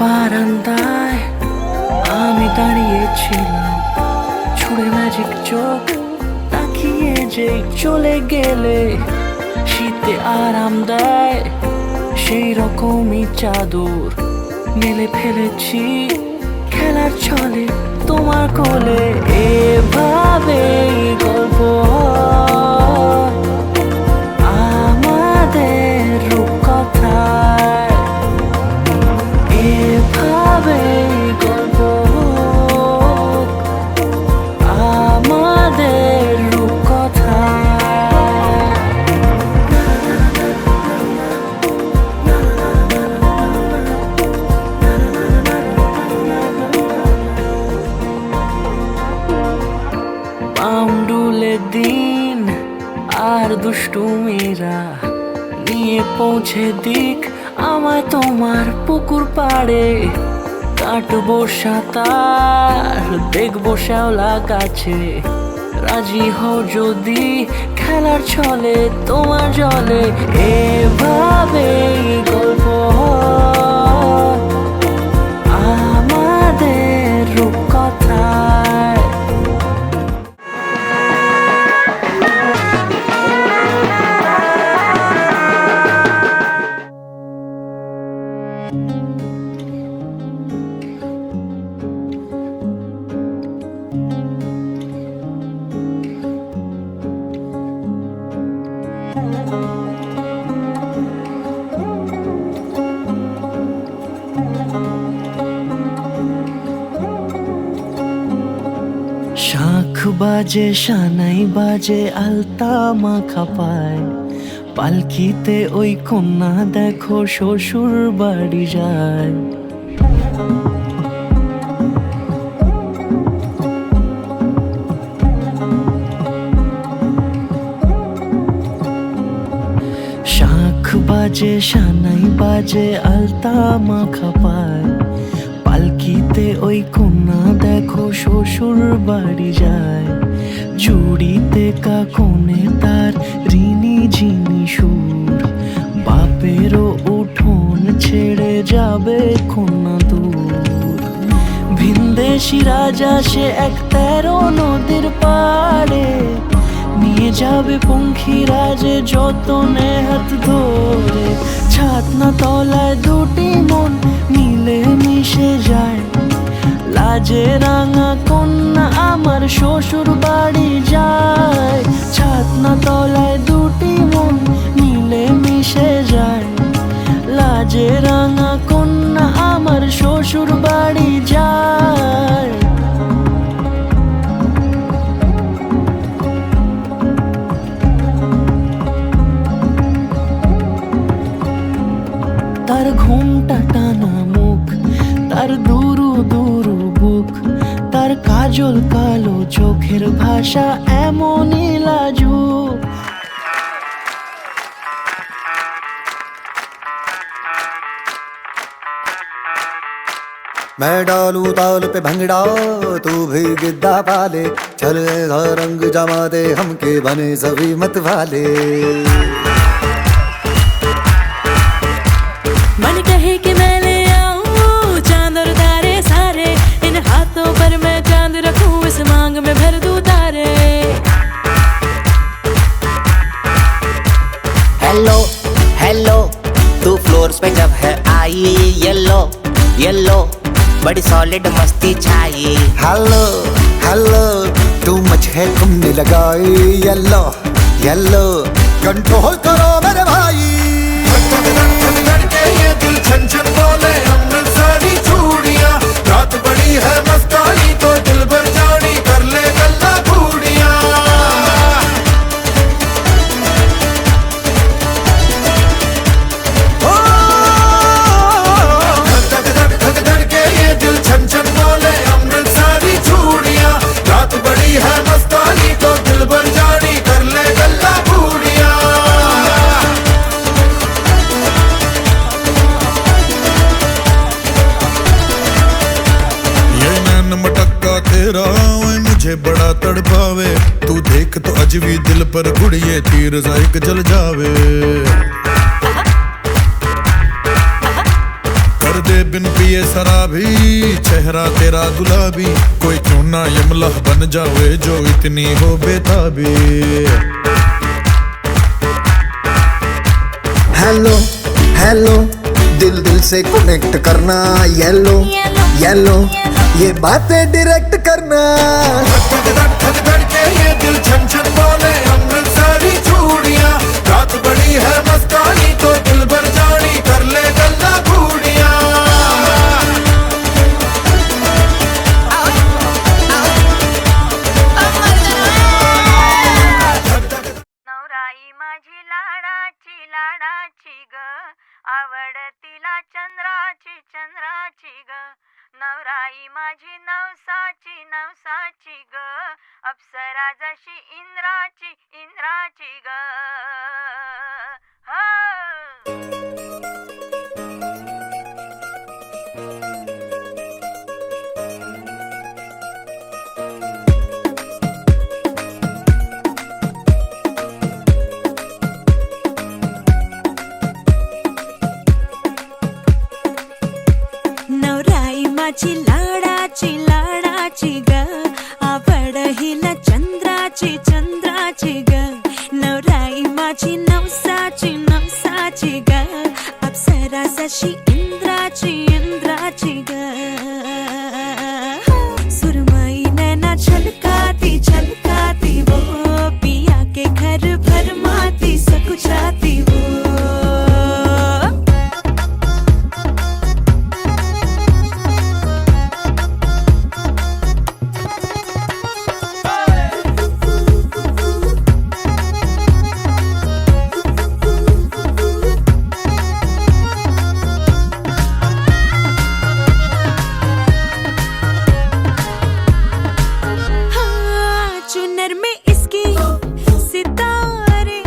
বারান্দায় আমি দাঁড়িয়েছিলাম, ছুড়ে ম্যাজিক চোখ তাকিয়ে যে চলে গেলে শীতে আরাম দেয় সেই রকমই চাদর মেলে ফেলেছি খেলার ছলে তোমার কোলে। এভাবে গল্প আমাদের রূপকথায়, এভাবে গল্প আমাদের রূপকথায়। পাউন্ডুলে দিন আর দুষ্টুমিরা নিয়ে পৌঁছে দিক আমায় তোমার পুকুর পাড়ে। কাটবো সাঁতার, দেখবো শ্যাওলা গাছে, রাজি হও যদি খেলার ছলে তোমার জলে। এভাবে গল্প আমাদের রূপকথায়। শাঁখ বাজে, সানাই বাজে, আলতা মাখা পায়, পালকিতে ওই কন্যা দেখো শ্বশুর বাড়ি যায়। শাঁখ বাজে, সানাই বাজে, আলতা মাখা পায়, পালকিতে ওই কন্যা দেখো শ্বশুর বাড়ি যায়। চুড়িতে কাকনে তার ঋণী ঝিনি সুর, বাপেরও উঠোন ছেড়ে যাবে কন্যা দূর। ভিনদেশি রাজা সে এক 13 নদীর পাড়ে, নিয়ে যাবে পঙ্খিরাজে যতনে হাত ধরে। ছাতনা তলায় দুটি মন মিলে মিশে যায়, লাজে রাঙা কন্যা আমার শ্বশুর বাড়ি যায়। ছাতনা তলায় দুটি মন মিলে মিশে যায়, লাজে রাঙা কন্যা আমার শ্বশুর বাড়ি যায়। তার ঘুমটা টানা মুখ, তার দুরু দুরু বুক, তার কাজল কালো চোখের ভাষা এমনই লাজুক। मैं डालू ताल पे भंगड़ा, तू भी गिद्दा पाले, चले रंग जमा दे हमके बने सभी मत वाले। मन कहे कि मैं ले आऊं चांद और तारे सारे, इन हाथों पर मैं चांद रखूं, इस मांग में भर दूं तारे। हेलो हेलो, तू फ्लोर्स पे जब है आई, येलो येलो बड़ी सॉलिड मस्ती छाई। हेलो हेलो, तू मच है तुमने लगाई, येलो येलो कंट्रोल करो मेरे भाई। ये दिल छन छन बोले अमृतसरी चूड़ियां, रात बड़ी है मस्तानी तो दिल भर जानी कर ले गल्ला बूढ़िया। दिल छन छन बोले अमृतसरी चूड़ियां, रात बड़ी है मस्तानी तो दिल भर जानी कर ले गल्ला बूढ़िया। ये नैन मटक्का तेरा ओए मुझे बड़ा तड़पावे, तू देख तो अजवी दिल पर गुड़िए तीर जायक जल जावे। कर दे बिन पिए शराबी, चेहरा तेरा गुलाबी, कोई क्यों ना यमला बन जावे जो इतनी हो बेताबी। हेलो हेलो दिल दिल से कनेक्ट करना, येलो येलो ये बातें डायरेक्ट करना। धक धक धक धड़के ये दिल छन छन बोले अमृतसरी चूड़ियां, रात बड़ी है मस्तानी तो दिल भर जानी कर ले गल्ला बूढ़ियां। नवराई माझी लाडाची लाडाची ग, आवड तिला चंद्राची चंद्राची ग। नवराई माझी नवसाची नवसाची ग, अप्सरा जशी इंद्राची इंद्राची ग। नवराई माझी लाडाची लाडाची ग, आवड हिला चंद्राची चंद्राची ग। नवराई माझी नवसाची नवसाची ग, अप्सरा जशी इंद्राची इंद्राची ग। सुरमई नैना छलकाती छलकाती वो, पिया के घर भरमाती सकुचाती वो। चुनर में इसकी सितारे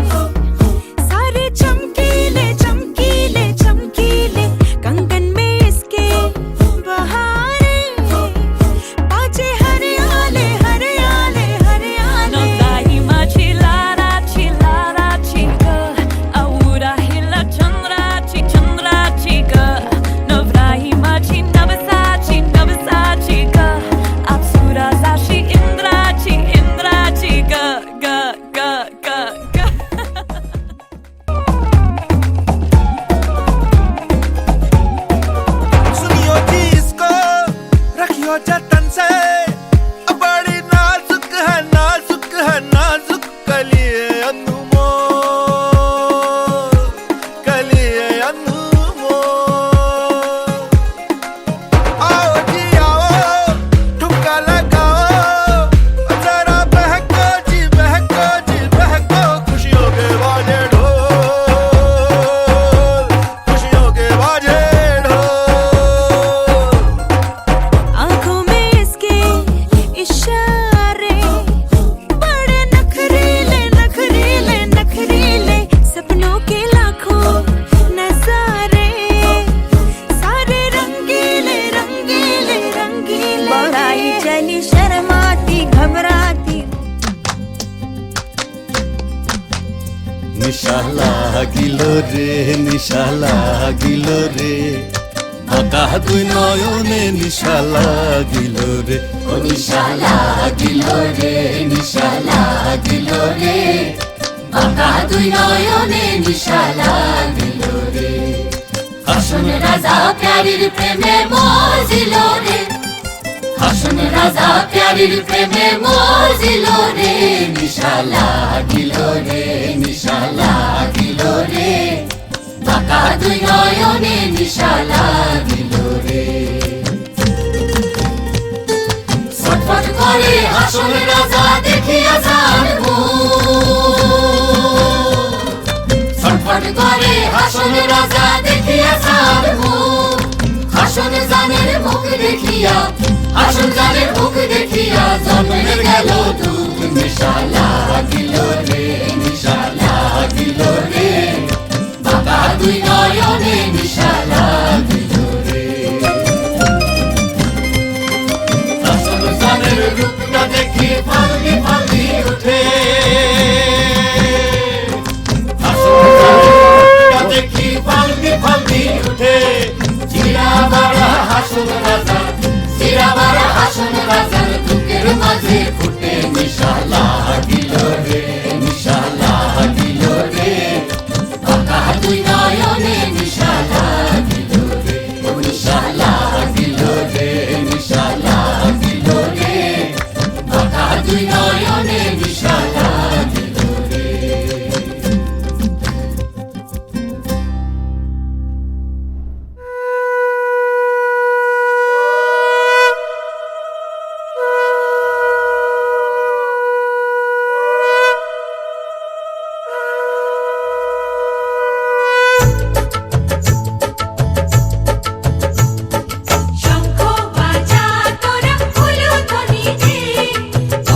सारे चमकीले चमकीले चमकीले, कंगन में इसके बहारे बाजे हरियाले हरियाले हरियाले। नवराई माझी लाडाची लाडाची ग, आवड हिला चंद्राची चंद्राची ग। नवराई माझी नवसाची नवसाची ग, अप्सरा जशी इंद्राची इंद्राची ग ग ग ग ग। सुनियो जी इसको रखियो जतन से, बड़ी नाजुक है नाजुक है नाजुक कलिए अनमोल कलिए अनमोल। आओ जी आओ ठुमका लगाओ, जरा बहको जी बहको जी बहको, खुशियों के बाजे ढोल खुशियों के बाजे ढोल। आँखों में इसके इशारे बड़े नखरीले नखरीले नखरीले, सपनों के लाखों नजारे सारे रंगीले रंगीले रंगीले। बड़ाई चली शर्माती घबराती, निशाला गिलो रे निशाला गिलो रे, বাঁকা দুই নয়নে নিশালা গিল রে, ও নিশালা গিল রে নিশালা গিল রে, বাঁকা দুই নয়নে নিশালা গিল রে। হাসন রাজা প্যারির প্রেমে মজিল রে, হাসন রাজা প্যারির প্রেমে মজিল রে, নিশালা গিল রে নিশালা গিল রে, বাঁকা দুই নয়নে নিশালা গিল রে। ছটফট করে হাসন রাজা দেখিয়া যার ছটফট করে হাসন রাজা দেখিয়া যার হাসন জানের মুখ দেখিয়া হাসন জানের মুখ দেখিয়া জন্মে গেল দুঃখ, নিশালা গিল রে নিশালা গিল রে, বাঁকা দুই নয়নে নিশালা গিল রে। হাসন জানের রূপটা দেখি ফালকি ফালকি উঠে, হাসন জানের রূপটা দেখি ফালকি ফালকি উঠে, চিরা শঙ্খ বাজা তোরা উলুধ্বনি দে,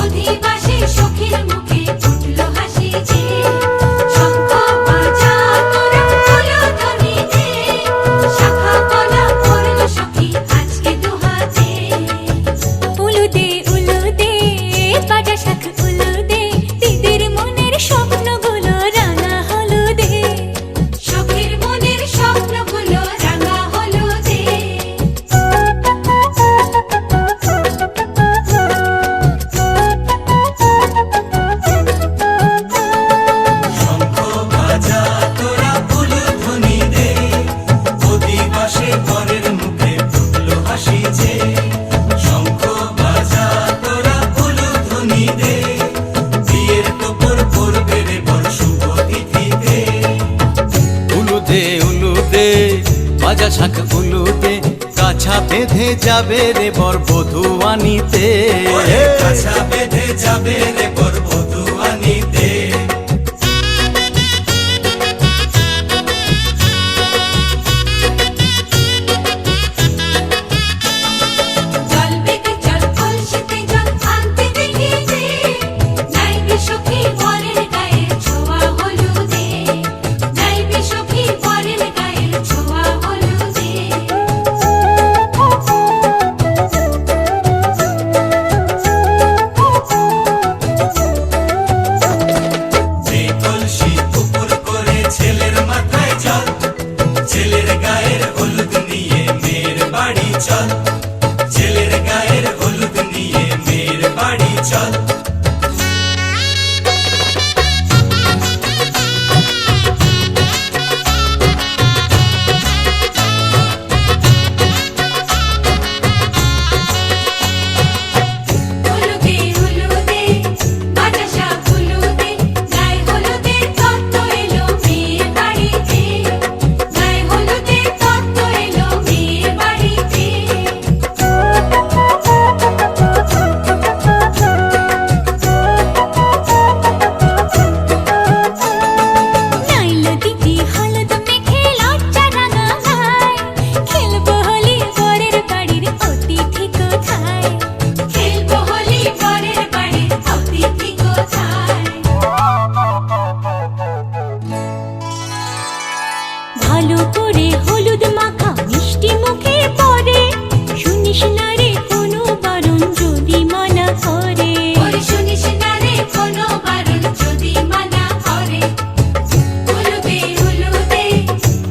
অধিবাসী সখীর মুখে ফুটলো হাসি যে। শঙ্খ বাজা তোরা উলুধ্বনি দে, শাখা কলা পড়লো সখী আজকে দুহাতে। উলু দে বাজা শাখ উলু দে, দিদির মনের স্বপ্নগুলো রাঙা হলুদে, সখীর মনের স্বপ্নগুলো রাঙা হলুদে। শঙ্খ বাজা তোরা উলুধ্বনি দে, অধিবাসী বরের মুখে ফুটলো হাসি যে। শঙ্খ বাজা তোরা উলুধ্বনি দে, বিয়ের তোপর পড়বে রে বর শুভ তিথিতে। উলু দে বাজা শাখ উলু দে, কাছা বেঁধে যাবে রে বর বধূ আনিতে। ওরে কাছা বেঁধে যাবে রে বর বধূ আনিতে। জল বেগে জল কলসিতে জল আনতে দেখি যে, নাইবে সখী বরের গায়ের ছোঁয়া হলুদে, নাইবে সখী বরের গায়ের ছোঁয়া হলুদে। যে কলসি উপর করে ছেলের মাথায় জল, ছেলের গায়ের হলুদ নিয়ে মেয়ের বাড়ি চল, ছেলের গায়ের হলুদ নিয়ে মেয়ের বাড়ি চল। হলুদে বাজা শাখ হলুদে, গায়ে হলুদে তত্ত্ব এলো মেয়ের বাড়িতে, গায়ে হলুদে তত্ত্ব এলো মেয়ের বাড়িতে। নাইলো দিদি হলুদ মেখে লজ্জা রাঙায়, খেলবো হোলি বরের বাড়ির অতিথি কোথায়, খেলবো হোলি বরের বাড়ির অতিথি কোথায়। ভালো করে হলুদ মাখা মিষ্টি মুখে পড়ে, শুনিস না রে কোনো বারণ যদি মানা করে, শুনিস না রে কোনো বারণ যদি মানা করে। হলুদে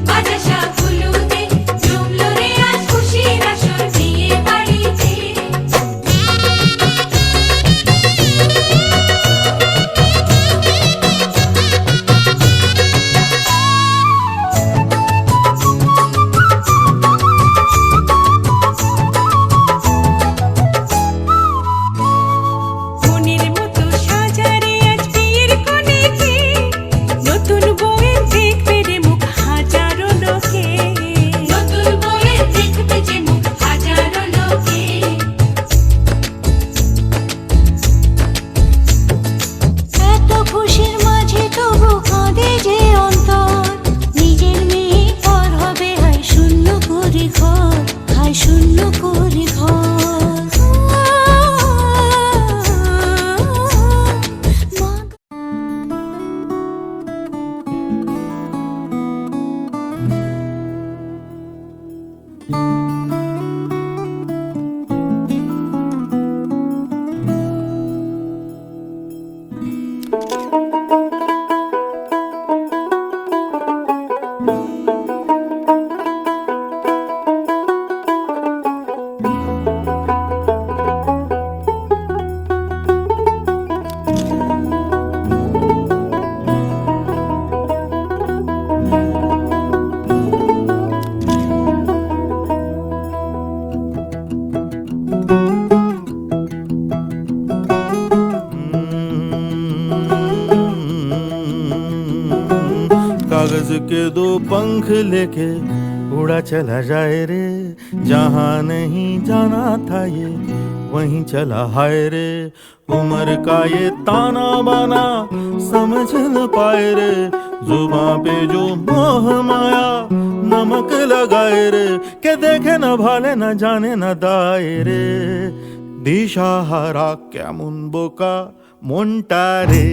বাজা শাখ হলুদে, জমলো রে আজ খুশির আসর বিয়ে বাড়িতে। মনের মতো সাজারে আজ বিয়ের কনেকে, নতুন বউয়ের দেখবে রে মুখ হাজারো লোকে, নতুন বউয়ের দেখবে যে মুখ হাজারো লোকে। এত খুশির মাঝে তবু কাঁদে যে অন্তর, নিজের মেয়ে পর হবে হায় শূন্য করে ঘর, হায় শূন্য করে ঘর। कागज के दो पंख लेके उड़ा चला जाए रे, जहाँ नहीं जाना था ये वहीं चला हाय रे उम्र का ये ताना बाना समझ न पाए रे जुबां पे जो मोह माया नमक लगाए रे के देखे न भाले न जाने न दाए रे दिशाहारा কেমন বোকা মনটা রে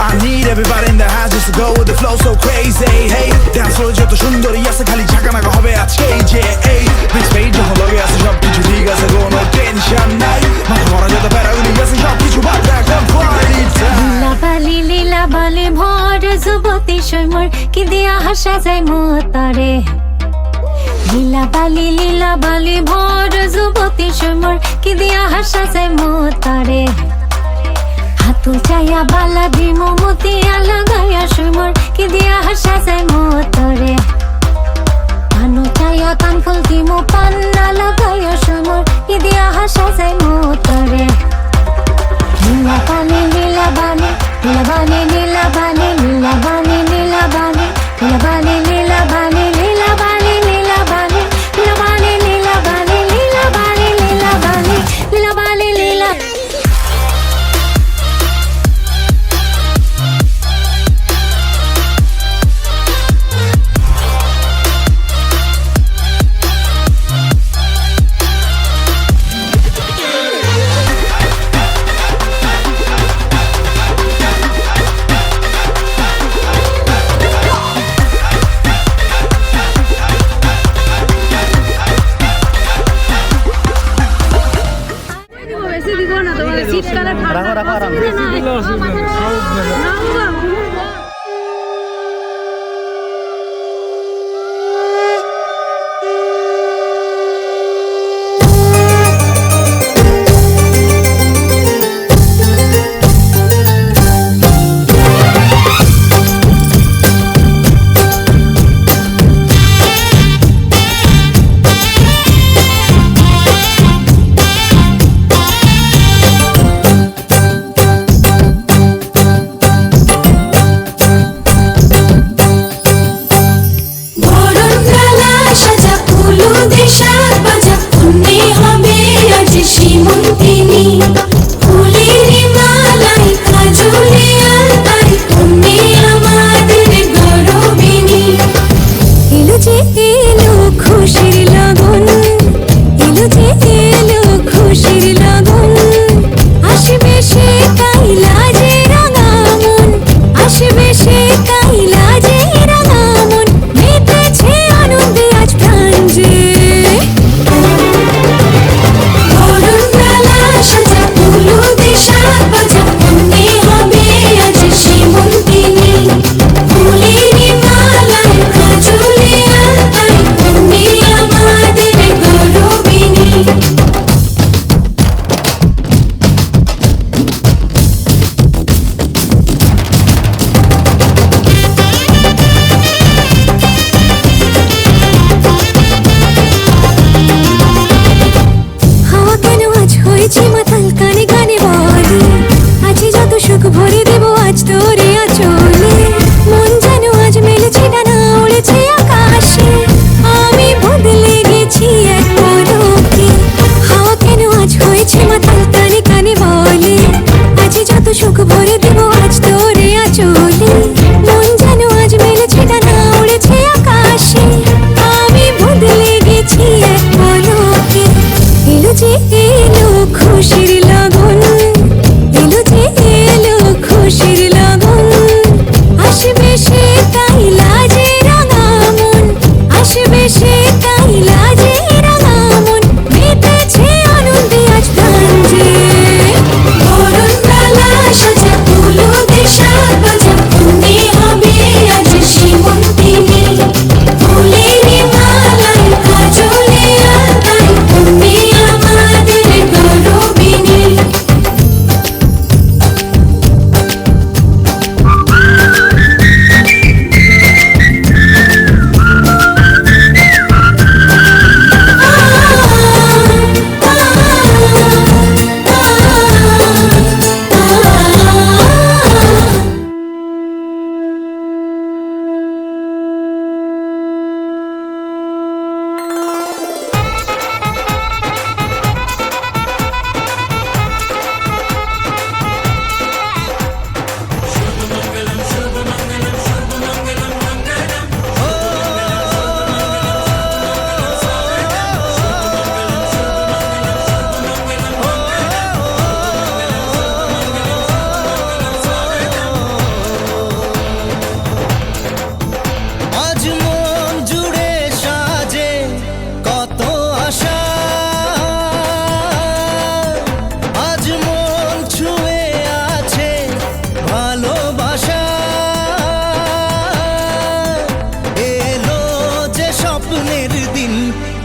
I need everybody in the house just to go with the flow so crazy. Hey, dance floor যত সুন্দরী আছে খালি ঝাঁকানাকা হবে আজকে যে এই বিচ পেজ যখন লগে আছে সব কিছু ঠিক আছে কোনো টেনশন নাই মাথা ভরা যত প্যারাগুলি আছে সব কিছু বাদ দেখ লীলা বালি ভর যুবতী সৈমর কি দিয়া হাসা যায় মতারে লীলা বালি ভর যুবতী সৈমর কি দিয়া হাসা যায় মতারে হাতুল চাইয়া বালা দিমো মতিয়া লাগাইয়া সৈমর কি দিয়া হাসা যায় মতারে পানো চাইয়া কানফুল দিমো পান্না লাগাইয়া সৈমর কি দিয়া হাসা যায় মতারে নীলা বানি নীলা বানি নীলা বানি নীলা বানি নীলা বানি নীলা বানি নীলা বানি নীলা বানি নীলা বানি নীলা বানি নীলা বানি নীলা বানি নীলা বানি নীলা বানি নীলা বানি নীলা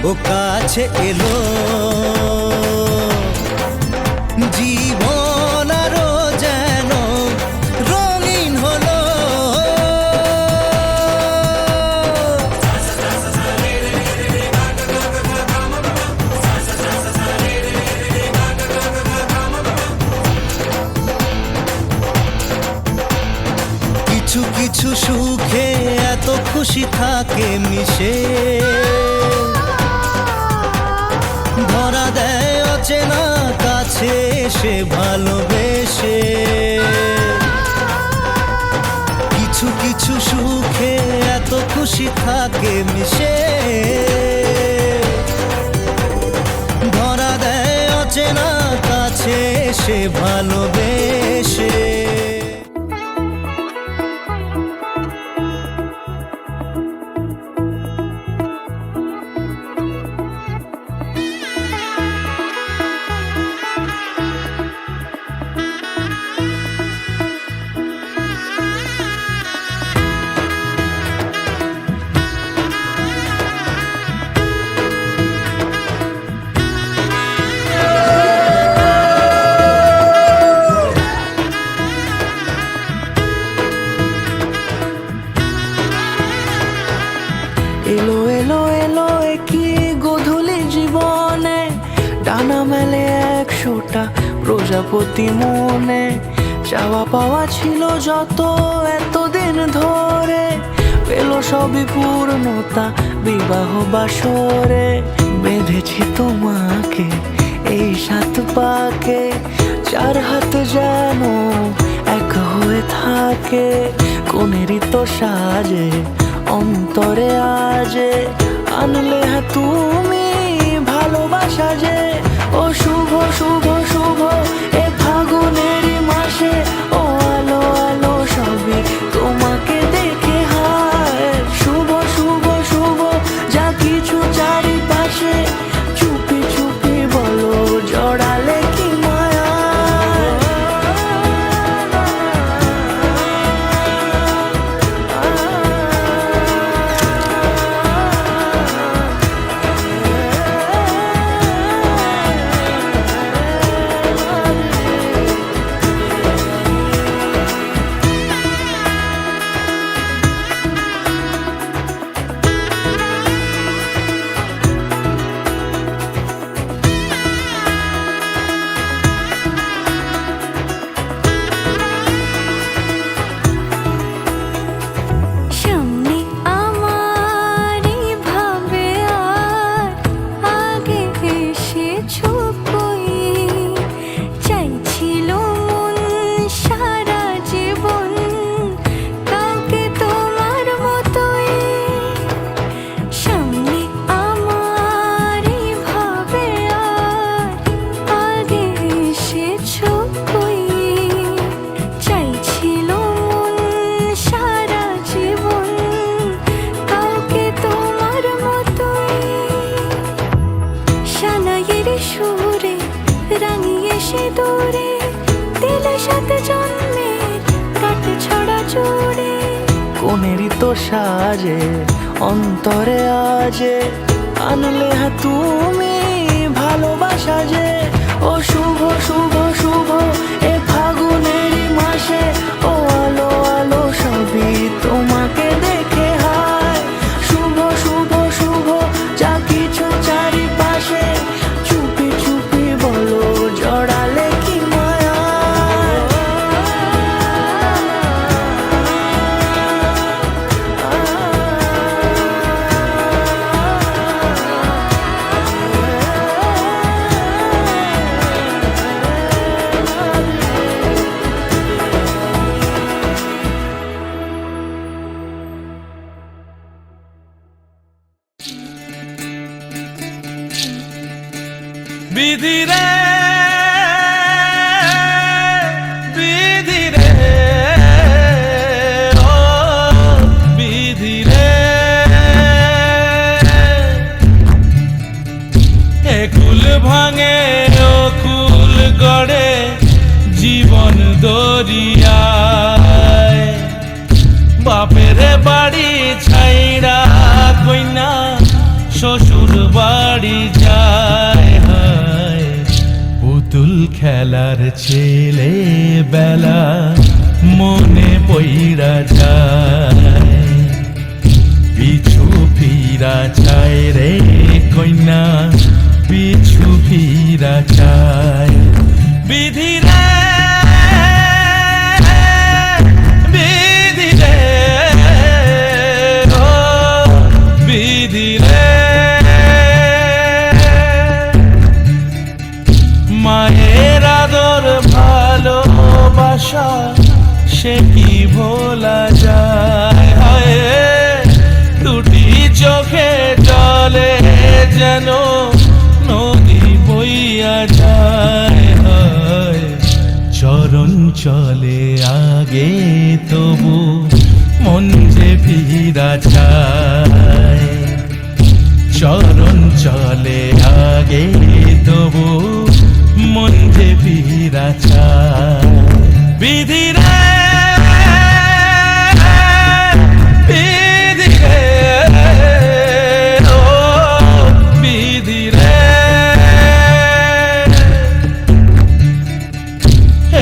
ও কাছে এলো জীবন আরো যেন রঙিন হলো। কিছু কিছু সুখে এত খুশি থাকে মিশে, ধরা দেয় অচেনা কাছে এসে ভালোবেসে। কিছু কিছু সুখে এত খুশি থাকে মিশে, ধরা দেয় অচেনা কাছে এসে ভালোবেসে। এলো এলো এলো কি গোধূলি জীবনে, ডানা মেলে 100টা প্রজাপতি মনে। চাওয়া পাওয়া ছিল যত এতদিন ধরে, পেল সবই পূর্ণতা বিবাহ বাসরে। বেঁধেছি তোমাকে এই 7 পাকে, 4 হাত যেন এক হয়ে থাকে। কোনেরই তো সাজে অন্তরে আজে, আনলে হ্যাঁ তুমি ভালোবাসা যে। ও শুভ শুভ শুভ এ ফাগুনেরই মাসে, ও আলো আলো সবই তোমাকে দেখে হায়। শুভ শুভ শুভ যা কিছু চারিপাশে, চুপি চুপি বলো জড়ালে কি মায়া। কোনেরই তো সাজে অন্তরে আজে, আনলে হ্যাঁ তুমি ভালোবাসা যে। ও শুভ শুভ শুভ এ ফাগুনেরই মাসে, ও আলো আলো সবই তোমাকে দেখে হায়। শুভ শুভ শুভ যা কিছু চারিপাশে, চুপি চুপি বলো জড়ালে কি মায়া। বিধি রে বিধি রে ও বিধি রে, এ কুল ভাঙে ও কুল গড়ে জীবন দরিয়ায়। বাপের বাড়ি ছাইড়া কইনা শ্বশুর বাড়ি খেলার ছেলে বেলা মনে পইরা যায়, পিছু ফিরা চায় রে কন্যা, পিছু ফিরা চায়। বিধি রে বিধি রে ও বিধি রে, মায়ের আদর ভালোবাসা সে কি ভোলা যায়। হায় দুটি চোখে জলে যেন নদী বইয়া যায়। হায় চরণ চলে আগে তবু মন যে ফিরা চায়, চরণ চলে আগে তবু মন যে ফিরা চায়। বিধি রে বিধি রে ও বিধি রে,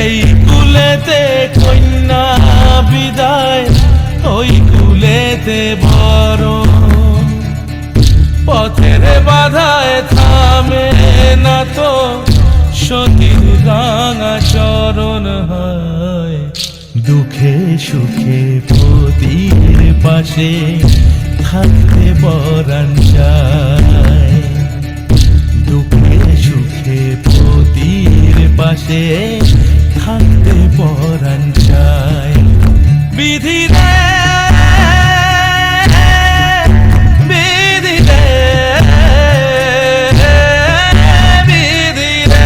এই কুলেতে কন্যা বিদায়, ওই কুলেতে বড় পথের বাধায় থামে না তো সতীর রাঙা চরণ। হয় দুঃখে সুখে পতির পাশে থাকতে পরাণ চায়, দুঃখে সুখে পতির পাশে থাকতে পরাণ চায়। বিধি রে বিধি রে বিধি রে।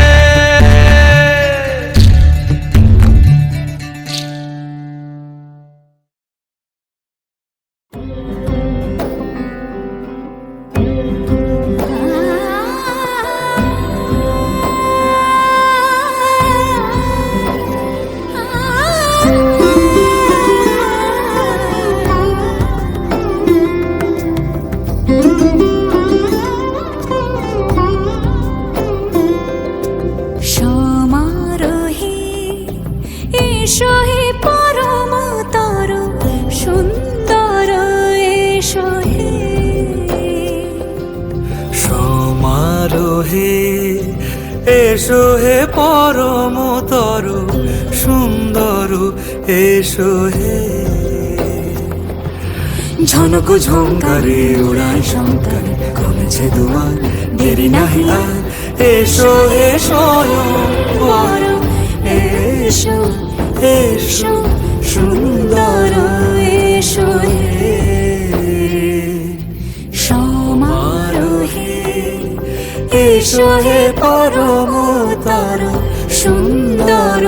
সমারোহে এসো হে পরমতর সুন্দর এসো হে, সমারোহে এসো হে পরমতর সুন্দর এসো হে, ঝনক ঝঙ্কারে উড়ায় শঙ্কারে কমেছে দুয়ার, দেরি নাহি আর এসো এসো পর এসো এসো সুন্দর এসো হে। সমারোহে এসো হে পরমতর সুন্দর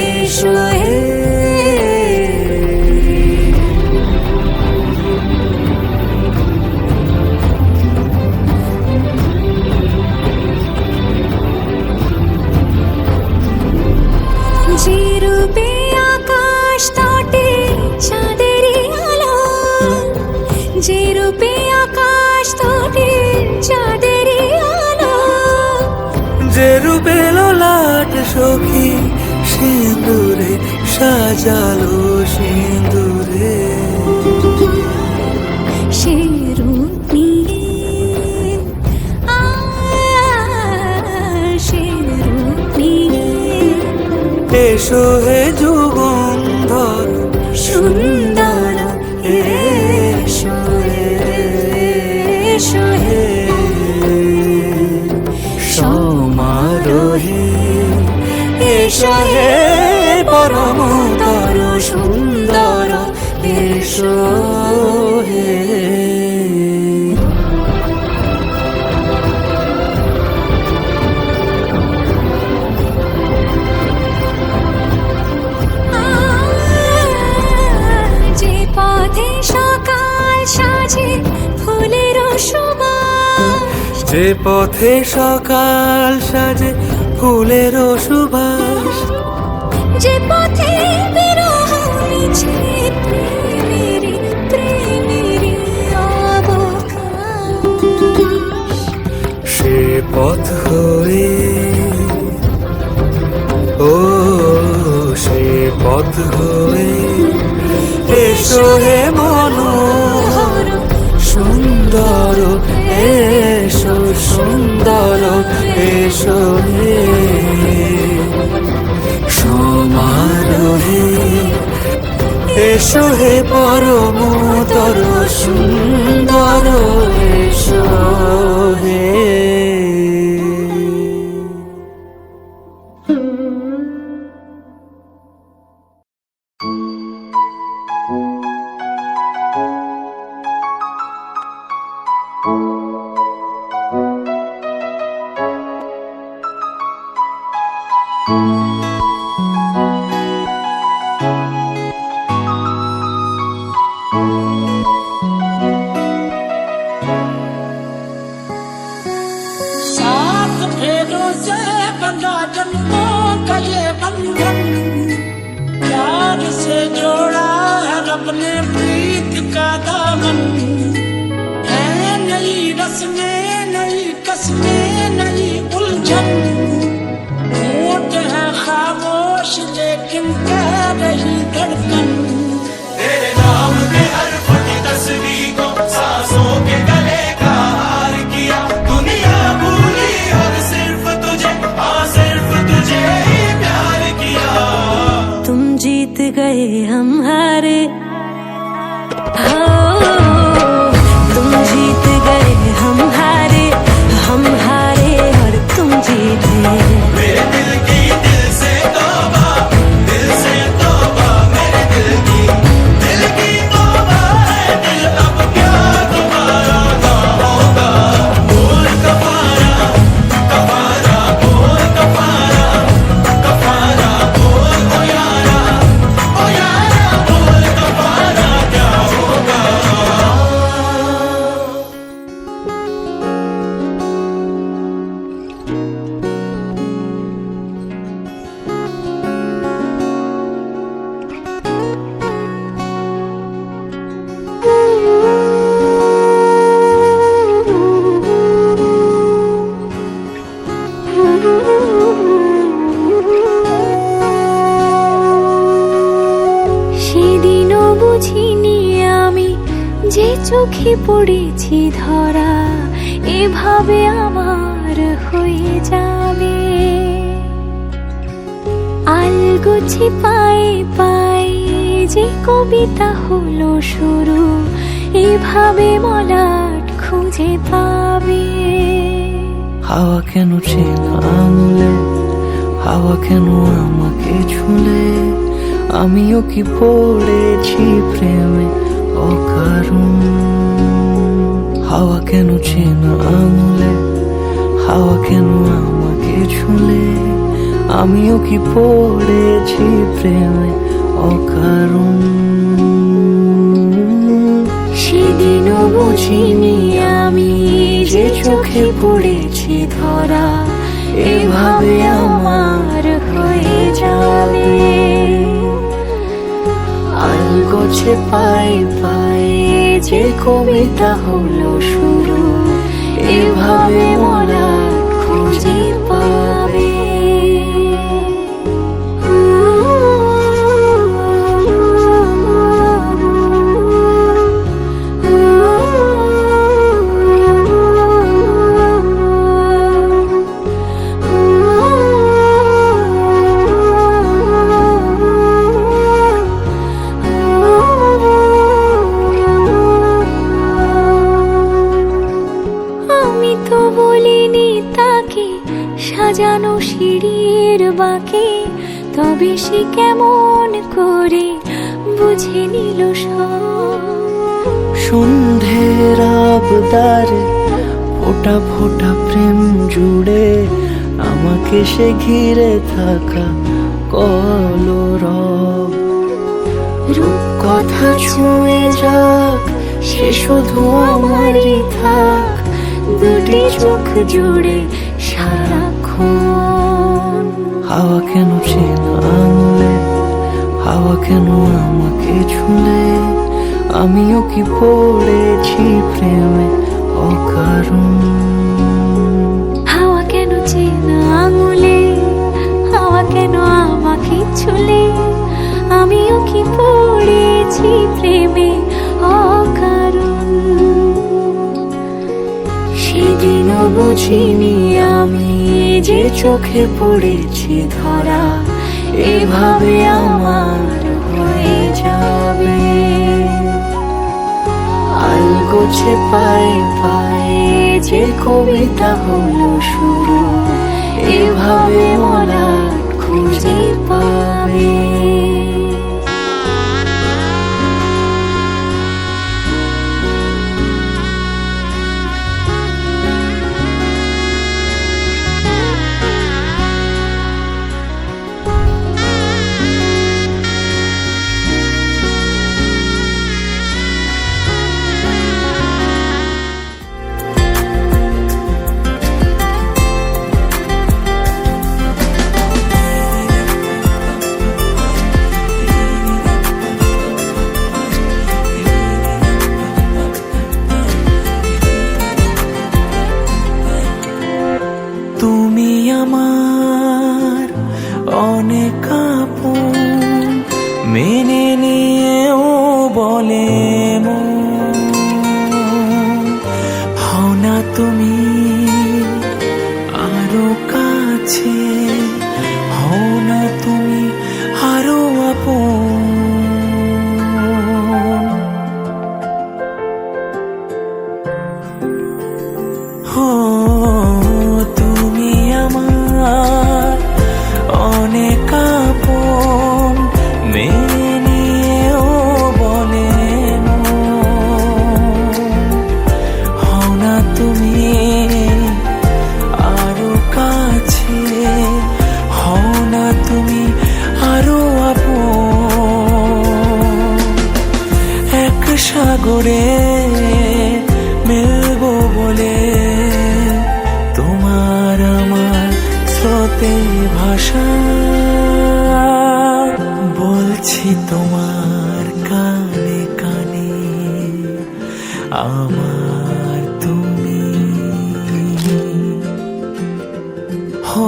এসো হে। যে রূপে আকাশ তটে চাঁদেরই আলো, যে রূপে আকাশ তটে চাঁদেরই আলো, যে রূপে ললাট সখী সিঁদুরে সাজালো সিঁদুরে, সে রূপ নিয়ে সে রূপ নিয়ে এসো হে যুগন্ধর সুন্দর এসো এসো হে। সমারোহে এসো হে পরমতর সুন্দর এসো হে। যে পথে সকাল সাজে ফুলের সুবাস, যে পথে সকাল সাজে ফুলের সুবাস, যে পথে বিরহ মিছে প্রেমেরই প্রেমেরই অবকাশ, সে পথ হয়ে পথ হয়ে এসো হে মনোহর সুন্দর এসো সুন্দর এসো হে সমারোহে এসো হে পরমতর সুন্দর এসো হে साथ फेरों से बंधा जन्मों का ये बंधन प्यार से जोड़ा है रब ने प्रीत का दामन है नई रस्में नई कस्में नई उलझन होठ है खामोश लेकिन कह रही धड़कन तेरे नाम के हर्फ की तस्वीर को सांसों के गले का हार किया दुनिया भूली और सिर्फ तुझे हाँ सिर्फ तुझे ही प्यार किया तुम जीत गए हम हारे तुम जीत गए हम हारे और तुम जीते मेरे दिल की दिल से तौबा मेरे दिल की तौबा है दिल अब क्या दोबारा ना होगा बोल कफारा कफारा बोल कफारा कफारा बोल ओ यारा बोल कफारा क्या होगा সেদিনও বুঝিনি আমি যে চোখে পড়েছি ধরা এভাবে আমার হয়ে যাবে আলগোছে পায়ে পায়ে যে কবিতা হলো শুরু এভাবে মলাট খুঁজে পাবে হাওয়া কেন চেনা আঙুলে হাওয়া কেন আমাকে ছুলে আমিও কি পড়েছি প্রেমে অকারণ হাওয়া কেন চেনা আঙুলে হাওয়া কেন আমাকে ছুলে আমিও কি পড়েছি প্রেমে অকারণ সেদিনও বুঝিনি আমি যে চোখে পড়েছি ধরা এভাবে আমার হয়ে যাবে আলগোছে পায়ে পায়ে যে কবিতা হলো শুরু এভাবে মলা খুঁজে পাবে সাজানো সিঁড়ির বাঁকে তবে সে কেমন করে বুঝে নিল সব সন্ধ্যের আবদারে ফোটা ফোটা প্রেম জুড়ে আমাকে সে ঘিরে থাকা কলরব রূপকথা ছুঁয়ে যাক সে শুধু আমারই থাক দুটি চোখ জুড়ে সারাক্ষণ হাওয়া কেন চেনা আঙুলে হাওয়া কেন আমাকে ছুলে আমিও কি পড়েছি প্রেমে অকারণ হাওয়া কেন চেনা আঙুলে হাওয়া কেন আমাকে ছুলে পড়েছি প্রেমে অকারণ। সেদিনও বুঝিনি আমি যে চোখে পড়েছি ধরা এভাবে আমার হয়ে যাবে। আলগোছে পায়ে পায়ে যে কবিতা হলো শুরু এভাবে মলাট খুঁজে পাবে। তুমি আমার অনেক আপন মেনে নিয়েও বলে মন। হও না তুমি আরো কাছে, হও না তুমি আরো আপন। হো তুমি আমার অনেক আপন মেনে নিয়েও বলে হও না তুমি আরো কাছে, হও না তুমি আরো আপন। এক সাগরে মিলবো বলে তোমার আমার স্রোতে ভাষা বলছি তোমার কানে কানে আমার তুমি হো।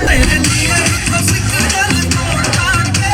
तेरे दिए तो सिकदल तोड़ के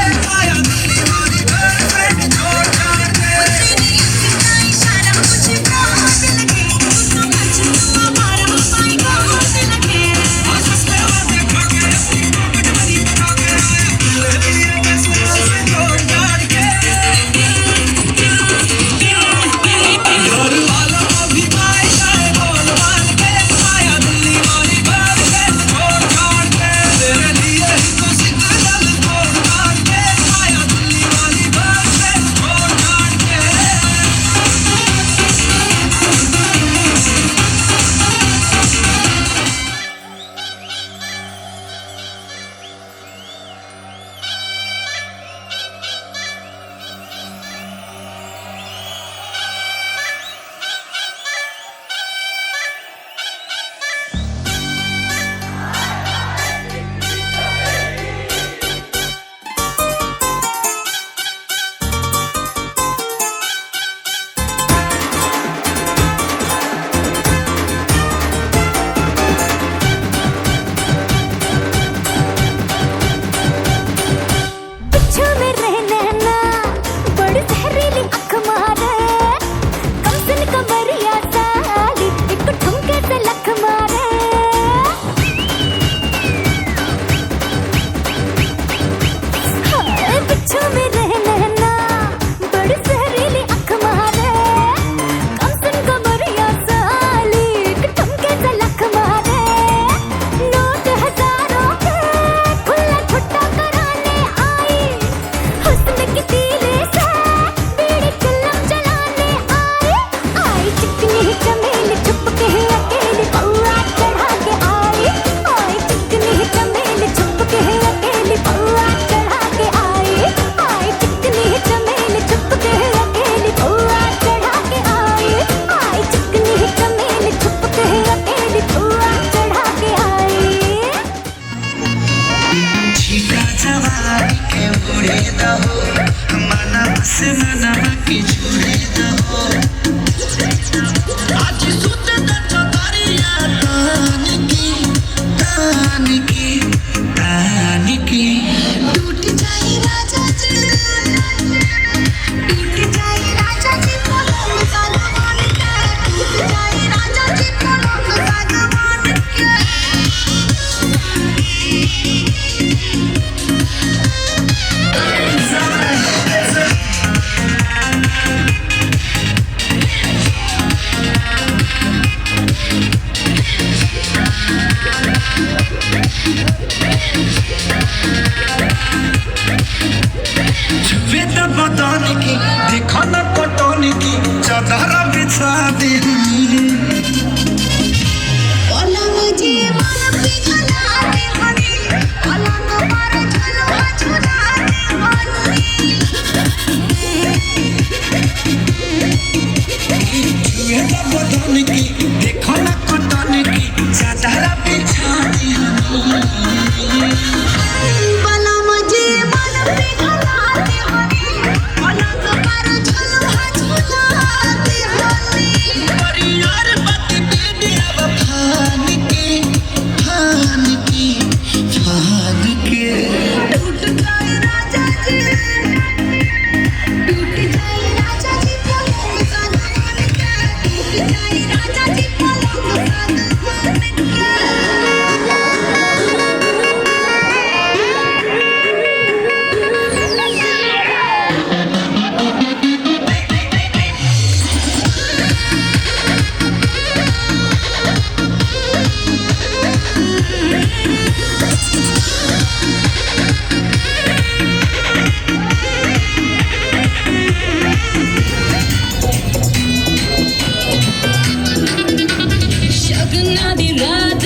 दी रात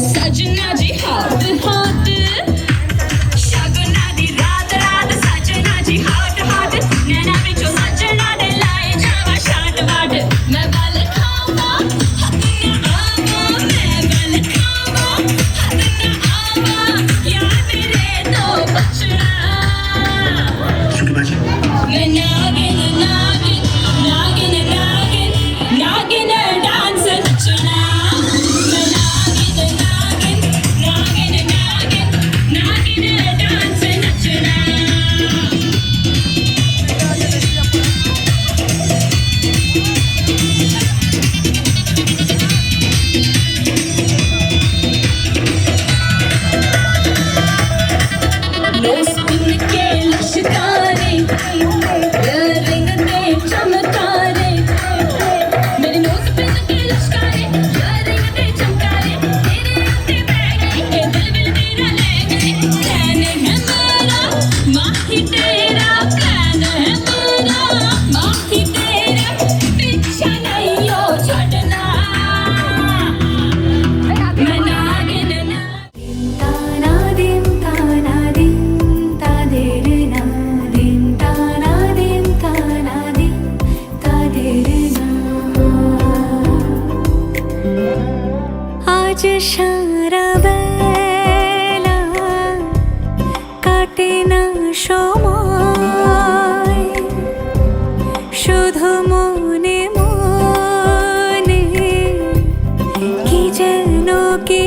सजना जी हाथ हाथ शगुना दी रात रात सजना जी हाथ हाथ नैना बिचो सजना दे लाए जावा शाट वाट मैं बल खावा हद ना आवा मैं बल खावा हद ना आवा यार मेरे तो बचना मैं नागिन नागिन नागिन नागिन नागिन डांस नचना मैं नागिन नागिन नागिन नागिन नागिन डांस नचना नोस पिन के लश्कारे इयररिंग के चमकारे मेरे नोस पिन के लश्कारे इयररिंग के चमकारे तेरे उत्ते बैठे के दिल विल मेरा ले गए कैन है मेरा माही तेरा कैन है मेरा माही तेरा पीछे नहीं हो छड़ना मैं नागिन ताना दिन ताना दिन तादेर ना दिन ताना दिन ताना दिन तादेर ना आज সারা বেলা কাটে না সময় শুধু মনে মনে কি যেন কি